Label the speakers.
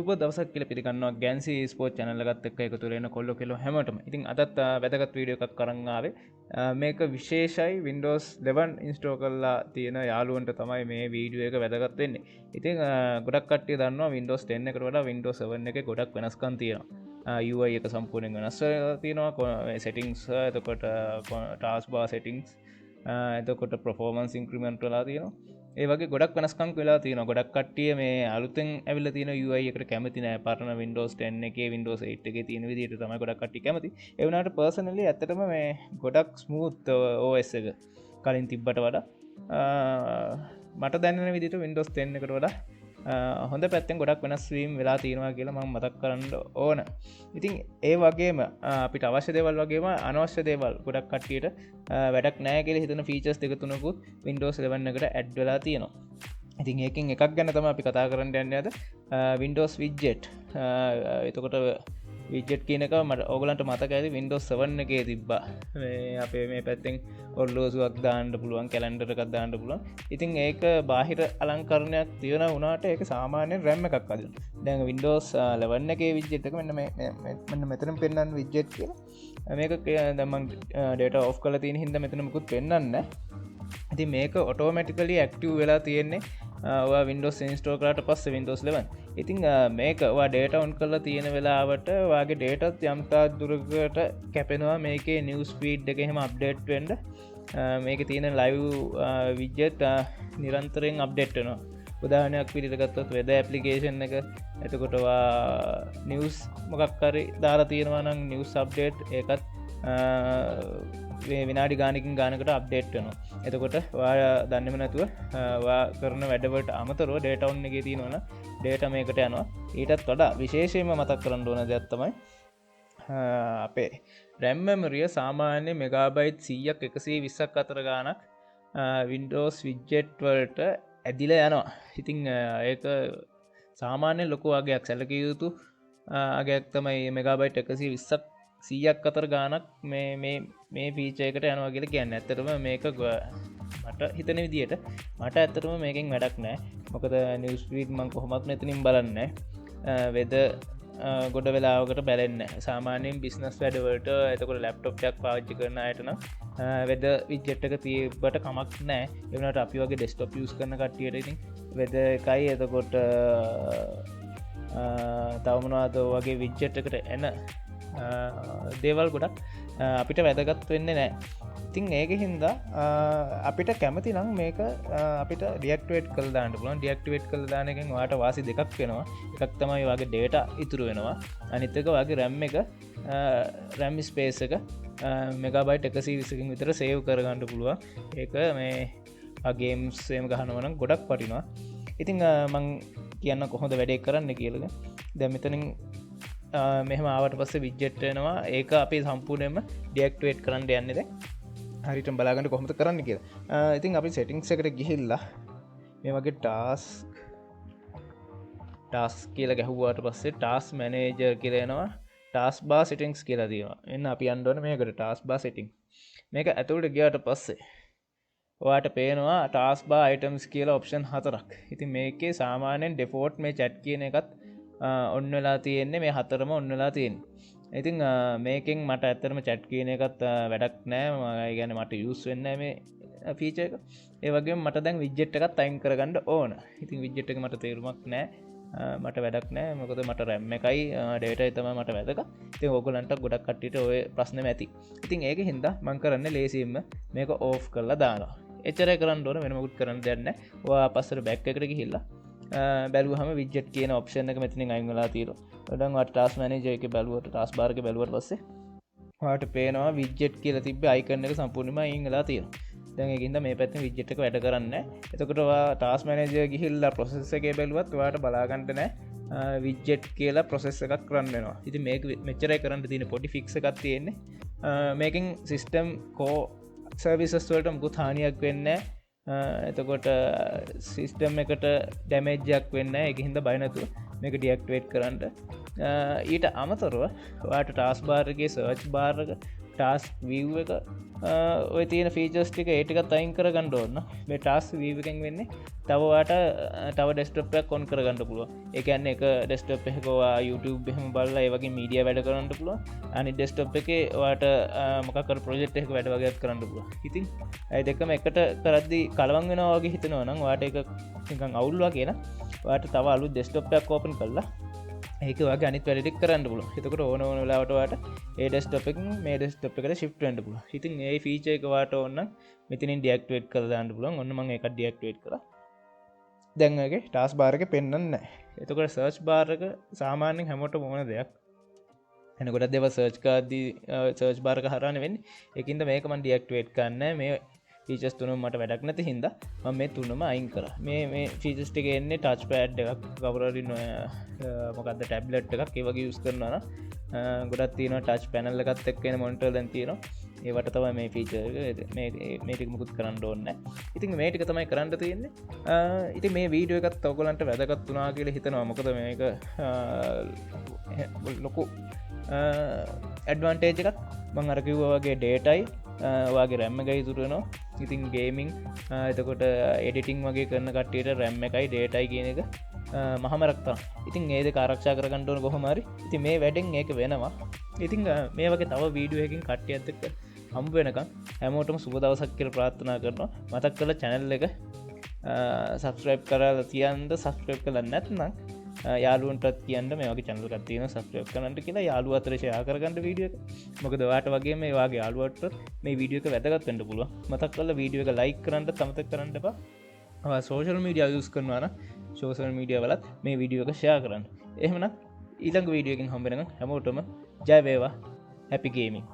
Speaker 1: සුබ දවසක් කියලා පිළිගන්නවා ගැන්සි ස්පෝර්ට් channel එකත් එක්ක එකතු වෙන කොල්ලෝ කෙල්ලෝ හැමෝටම. ඉතින් අදත් වැදගත් වීඩියෝ එකක් අරන් ආවේ. මේක විශේෂයි Windows 11 install කරලා තියෙන යාළුවන්ට තමයි මේ වීඩියෝ එක වැදගත් වෙන්නේ. ඉතින් ගොඩක් කට්ටිය දන්නවා Windows 10 එකට වඩා Windows 7 එකේ ගොඩක් වෙනස්කම් තියෙනවා. UI එක සම්පූර්ණයෙන් වෙනස් වෙලා තියෙනවා. settings එතකොට taskbar settings එතකොට performance increment වෙලා තියෙනවා. ඒ වගේ ගොඩක් වෙනස්කම් වෙලා තියෙනවා. ගොඩක් කට්ටිය මේ අලුතෙන් ඇවිල්ලා තියෙන UI එකට කැමති නෑ. පරණ Windows 10 එකේ Windows 8 එකේ තියෙන විදිහට තමයි ගොඩක් කට්ටිය කැමති. ඒ වුණාට personally ඇත්තටම මේ ගොඩක් smooth OS එක කලින් තිබ්බට වඩා මට දැනෙන විදිහට Windows 10 එකට වඩා හොඳ පැත්තෙන් ගොඩක් වෙනස් වීම් වෙලා තියෙනවා කියලා මම මතක් කරන්න ඕන. ඉතින් ඒ වගේම අපිට අවශ්‍ය දේවල් වගේම අනවශ්‍ය දේවල් ගොඩක් කට්ටියට වැඩක් නැහැ කියලා හිතන ෆීචර්ස් දෙක තුනකුත් Windows 11 එකට ඇඩ් වෙලා තියෙනවා. ඉතින් ඒකෙන් එකක් ගැන තමයි අපි කතා කරන්න යන්නේ අද. Windows widget. එතකොට widget කියන එක මට ඕගලන්ට මතක ඇති Windows 7 එකේ තිබ්බා. මේ අපේ මේ පැත්තෙන් ඔරලෝසුවක් දාන්න පුළුවන්, කැලෙන්ඩර් එකක් දාන්න පුළුවන්. ඉතින් ඒක බාහිර අලංකරණයක් තියෙන වුණාට ඒක සාමාන්‍යයෙන් RAM එකක් අදිනවා. දැන් Windows 11 එකේ widget එක මෙන්න මෙතන පෙන්වන්න widget කියලා. මේක දැන් මම data off කරලා තියෙන හින්දා මෙතන මුකුත් පෙන්වන්නේ නැහැ. ඉතින් මේක automatically active වෙලා තියෙන්නේ ඔයා Windows install කරාට පස්සේ Windows 11. ඉතින් මේක ඔයා data on කරලා තියෙන වෙලාවට ඔයාගේ data යම් තාක් දුරකට කැපෙනවා. මේකේ news feed එක එහෙම update වෙන්න මේකේ තියෙන live widget නිරන්තරයෙන් update වෙනවා. උදාහරණයක් විදිහට ගත්තොත් weather application එක එතකොට ඔයා news මොකක් හරි දාලා තියෙනවා නම් news update ඒකත් විනාඩි ගානකින් ගානකට අප්ඩේට් වෙනවා. එතකොට ඔයා දන්නේම නැතුව ඔයා කරන වැඩවලට අමතරව data on එකේ තියෙනවනම් data මේකට යනවා. ඊටත් වඩා විශේෂයෙන්ම මතක් කරන්න ඕන දෙයක් තමයි අපේ RAM memory සාමාන්‍ය මෙගාබයිට් 100ක් 120ක් අතර ගානක් Windows widget වලට ඇදිලා යනවා. ඉතින් ඒක සාමාන්‍ය ලොකු අගයක් සැලකිය යුතු අගයක් තමයි මෙගාබයිට් 120ක් 100ක් අතර ගානක් මේ ෆීචර් එකට යනවා කියලා කියන්නේ. ඇත්තටම මේක මට හිතන විදිහට මට ඇත්තටම මේකෙන් වැඩක් නැහැ. මොකද නිවුස් ෆීඩ් මම කොහොමත් මෙතනින් බලන්නේ නැහැ. weather ගොඩ වෙලාවකට බැලෙන්නේ නැහැ. සාමාන්‍යයෙන් බිස්නස් වැඩවලට එතකොට ලැප්ටොප් එකක් පාවිච්චි කරන අයට නම් weather widget එක තියබට කමක් නැහැ. ඒ වුණාට අපි වගේ desktop use කරන කට්ටියට ඉතින් weather එකයි එතකොට තව මොනවද වගේ widget එකට එන දේවල් ගොඩක් අපිට වැදගත් වෙන්නේ නැහැ. ඉතින් ඒක හින්දා අපිට කැමති නම් මේක අපිට ඩිඇක්ටිවේට් කරලා දාන්න පුළුවන්. ඩිඇක්ටිවේට් කරලා දාන එකෙන් ඔයාට වාසි දෙකක් වෙනවා. එකක් තමයි ඔයාගේ data ඉතුරු වෙනවා. අනිත් එක ඔයාගේ RAM එක RAM space එක මෙගාබයිට් 120කින් විතර සේව් කරගන්න පුළුවන්. ඒක මේ ගේම්ස් එහෙම ගහනවා නම් ගොඩක් වටිනවා. ඉතින් මම කියන්න කොහොමද වැඩේ කරන්න කියලා. දැන් මෙතනින් මෙහම ආවට පස්සේ විජ්ජෙට් වෙනවා. ඒක අපි සම්පූර්ණයෙන්ම ඩිඇක්ටිවේට් කරන්න යන්නේ දැන්. හරියට බලාගන්න කොහොමද කරන්න කියලා. ඉතින් අපි settings එකට ගිහිල්ලා මේ වගේ task කියලා ගැහුවාට පස්සේ task manager කියලා එනවා. taskbar settings කියලා තියෙනවා. එන්න අපි යන්න ඕනේ මේකට taskbar settings. මේක ඇතුළට ගියාට පස්සේ ඔයාට පේනවා taskbar items කියලා option 4ක්. ඉතින් මේකේ සාමාන්‍යයෙන් default මේ chat කියන එකත් ඔන්න වෙලා තියෙන්නේ. මේ හතරම ඔන්න වෙලා තියෙන්නේ. ඉතින් මේකෙන් මට ඇත්තටම chat කියන එකත් වැඩක් නෑ. ඒ කියන්නේ මට use වෙන්නේ නෑ මේ feature එක. ඒ වගේම මට දැන් widget එකත් අයින් කරගන්න ඕන. ඉතින් widget එක මට තේරුමක් නෑ. මට වැඩක් නෑ. මොකද මට RAM එකයි data එක තමයි මට වැදගත්. ඉතින් ඕගොල්ලන්ට ගොඩක් කට්ටියට ඔය ප්‍රශ්නෙම ඇති. ඉතින් ඒක හින්දා මම කරන්නේ ලේසියෙන්ම මේක off කරලා දානවා. එච්චරයි කරන්න ඕන. වෙන මොකුත් කරන්න දෙයක් නෑ. ඔයා පස්සට back එකට ගිහිල්ලා බැලුවහම widget කියන option එක මෙතනින් අයින් වෙලා තියෙනවා. දැන් ඔයාට task manager එකේ බැලුවට task bar එකේ බැලුවට පස්සේ ඔයාට පේනවා widget කියලා තිබ්බ icon එක සම්පූර්ණයෙන්ම අයින් වෙලා තියෙනවා. දැන් ඒකින්ද මේ පැත්තෙන් widget එක වැඩ කරන්නේ නැහැ. එතකොට ඔයා task manager ගිහිල්ලා process එකේ බැලුවත් ඔයාට බලා ගන්න නැහැ widget කියලා process එකක් run වෙනවා. ඉතින් මේක මෙච්චරයි කරන්න තියෙන පොඩි fix එකක් තියෙන්නේ. මේකෙන් system core services වලට මුකුත් හානියක් වෙන්නේ නැහැ. එතකොට සිස්ටම් එකට ඩැමේජ්ජක් වෙන්න එක හින්ද බය නැතුව මේක ඩිඇක්ටිවේට් කරන්න. ඊට අමතරව ඔයාට ටාස්ක් බාර් එකේ සර්ච් බාර් එක ටාස්ක් වීව් එක ඔය තියෙන ෆීචර්ස් ටික ඒ ටිකත් අයින් කරගන්න ඕන. මේ ටාස්ක් වීව් එකෙන් වෙන්නේ තව ඔයාට තව ඩෙස්ක්ටොප් එකක් ඔන් කරගන්න පුළුවන්. ඒ කියන්නේ එක ඩෙස්ක්ටොප් එකක ඔයා YouTube එහෙම බලලා ඒ වගේ මීඩියා වැඩ කරන්න පුළුවන්. අනිත් ඩෙස්ක්ටොප් එකේ ඔයාට මොකක් කර ප්‍රොජෙක්ට් එකක වැඩ වගේත් කරන්න පුළුවන්. ඉතින් ඒ දෙකම එකට කරද්දී කලවම් වෙනවා වගේ හිතනවා නම් ඔයාට ඒක නිකන් අවුල් වගේ න. ඔයාට තව අලුත් ඩෙස්ක්ටොප් එකක් ඕපන් කරලා ඒක වගේ අනිත් වැඩ ටික කරන්න පුළුවන්. එතකොට ඕන වෙලාවට ඔයාට ඒ ඩෙස්ක්ටොප් එකෙන් මේ ඩෙස්ක්ටොප් එකට shift වෙන්න පුළුවන්. ඉතින් මේ ෆීචර් එක ඔයාට ඕන නම් මෙතනින් ඩිඇක්ටිවේට් කරලා දාන්න පුළුවන්. ඔන්න මම ඒකත් ඩිඇක්ටිවේට් කරා. දැන් ඔයගේ ටාස්ක් බාර් එක පෙන්වන්නේ නැහැ. එතකොට සර්ච් බාර් එක සාමාන්‍යයෙන් හැමෝටම ඕන දෙයක්. එනකොට දේව සර්ච් කරද්දී සර්ච් බාර් එක හරහානේ වෙන්නේ. ඒකින්ද මේක මම ඩිඇක්ටිවේට් කරන්නේ මේ ෆීචර්ස් තුනම මට වැඩක් නැති හින්දා මම මේ තුනම අයින් කරා. මේ ෆීචර්ස් ටික එන්නේ ටච් පෑඩ් එකක් කවුරු හරි මොකද්ද ටැබ්ලට් එකක් ඒ වගේ යූස් කරනවා නම් ගොඩක් තියෙනවා ටච් පැනල් එකත් එක්ක එන මොනිටර් දැන් තියෙනවා. ඒවට තමයි මේ ෆීචර් එක මේ ටික මුකුත් කරන්න ඕනේ නැහැ. ඉතින් මේ ටික තමයි කරන්න තියෙන්නේ. ඉතින් මේ වීඩියෝ එකත් ඔයගොල්ලන්ට වැදගත් වුණා කියලා හිතනවා. මොකද මේක ලොකු ඇඩ්වාන්ටේජ් එකක්. මම අර කිව්වා වගේ ඩේටායි ඔයාගේ RAM එකයි ඉතුරු වෙනවා. ඉතින් ගේමින් එතකොට එඩිටිං වගේ කරන කට්ටියට RAM එකයි ඩේටායි කියන එක මහමරක් තමයි. ඉතින් ඒ දෙක ආරක්ෂා කරගන්න ඕන කොහොම හරි. ඉතින් මේ වැඩෙන් ඒක වෙනවා. ඉතින් මේ වගේ තව වීඩියෝ එකකින් කට්ටියත් එක්ක හම්බ වෙනකම් හැමෝටම සුබ දවසක් කියලා ප්‍රාර්ථනා කරනවා. මතක් කරලා channel එක subscribe කරලා තියන්න. subscribe කරලා නැත්නම් යාළුවන්ටත් කියන්න මේ වගේ channel එකක් තියෙනවා subscribe කරන්න කියලා යාළුවෝ අතර share කරගන්න වීඩියෝ එක. මොකද ඔයාට වගේ මේ වාගේ යාළුවන්ට මේ වීඩියෝ එක වැදගත් වෙන්න පුළුවන්. මතක් කරලා වීඩියෝ එක like කරන්න අමතක කරන්න එපා. ඔයා social media use කරනවා නම් social media වලත් මේ වීඩියෝ එක share කරන්න. එහෙමනම් ඊළඟ වීඩියෝ එකකින් හම්බ වෙනකම් හැමෝටම ජය වේවා. happy gaming.